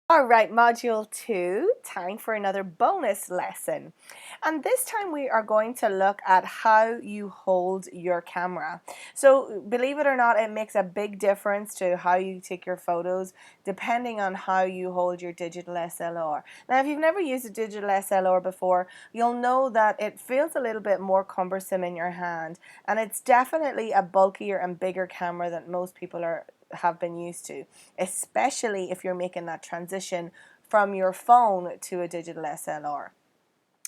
Alright, Module 2, time for another bonus lesson. And this time we are going to look at how you hold your camera. So believe it or not, it makes a big difference to how you take your photos depending on how you hold your digital SLR. Now if you've never used a digital SLR before, you'll know that it feels a little bit more cumbersome in your hand, and it's definitely a bulkier and bigger camera than most people have been used to, especially if you're making that transition from your phone to a digital SLR.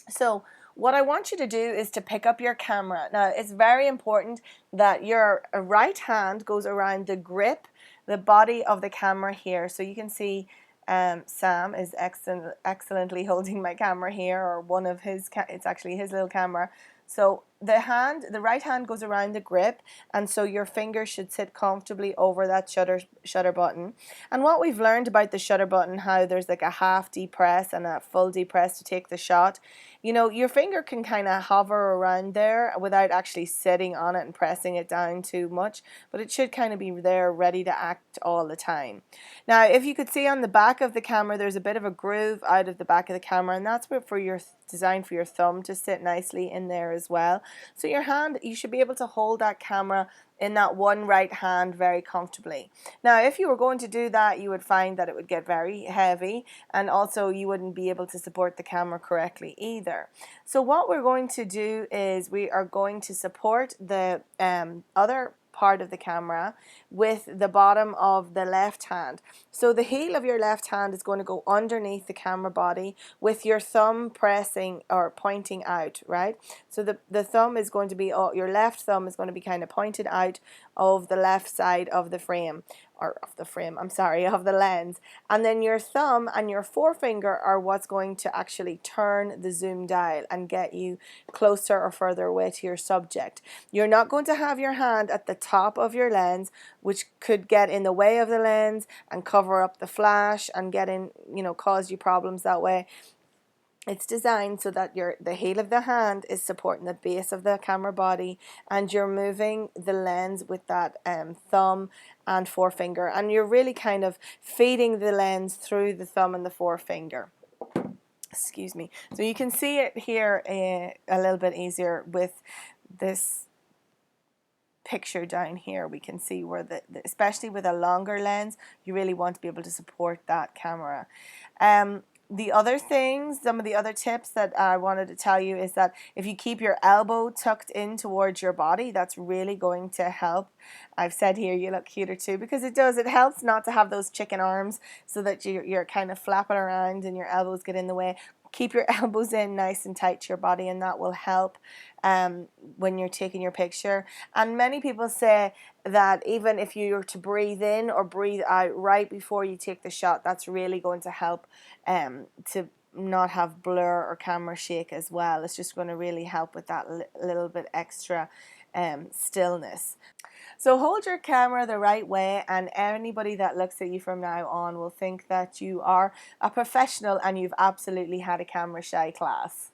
So what I want you to do is to pick up your camera. Now it's very important that your right hand goes around the grip, the body of the camera here. So you can see Sam is excellently holding my camera here, or one of his, it's actually his little camera. So the right hand goes around the grip, and so your finger should sit comfortably over that shutter button. And what we've learned about the shutter button, how there's like a half depress and a full depress to take the shot. You know, your finger can kind of hover around there without actually sitting on it and pressing it down too much, but it should kind of be there ready to act all the time. Now if you could see on the back of the camera, there's a bit of a groove out of the back of the camera, and that's for your designed for your thumb to sit nicely in there as well. So your hand, you should be able to hold that camera in that one right hand very comfortably. Now if you were going to do that, you would find that it would get very heavy, and also you wouldn't be able to support the camera correctly either. So what we're going to do is we are going to support the other part of the camera with the bottom of the left hand. So the heel of your left hand is going to go underneath the camera body with your thumb pressing or pointing out, right? So the thumb is going to be, your left thumb is going to be kind of pointed out of the left side of the frame, of the lens. And then your thumb and your forefinger are what's going to actually turn the zoom dial and get you closer or further away to your subject. You're not going to have your hand at the top of your lens, which could get in the way of the lens and cover up the flash and cause you problems that way. It's designed so that the heel of the hand is supporting the base of the camera body, and you're moving the lens with that thumb and forefinger, and you're really kind of feeding the lens through the thumb and the forefinger. Excuse me. So you can see it here a little bit easier with this picture down here. We can see where especially with a longer lens, you really want to be able to support that camera. The other things, some of the other tips that I wanted to tell you is that if you keep your elbow tucked in towards your body, that's really going to help. I've said here you look cuter too, because it does. It helps not to have those chicken arms so that you're kind of flapping around and your elbows get in the way. Keep your elbows in nice and tight to your body, and that will help when you're taking your picture. And many people say that even if you were to breathe in or breathe out right before you take the shot, that's really going to help to not have blur or camera shake as well. It's just going to really help with that little bit extra stillness. So hold your camera the right way, and anybody that looks at you from now on will think that you are a professional and you've absolutely had a camera shy class.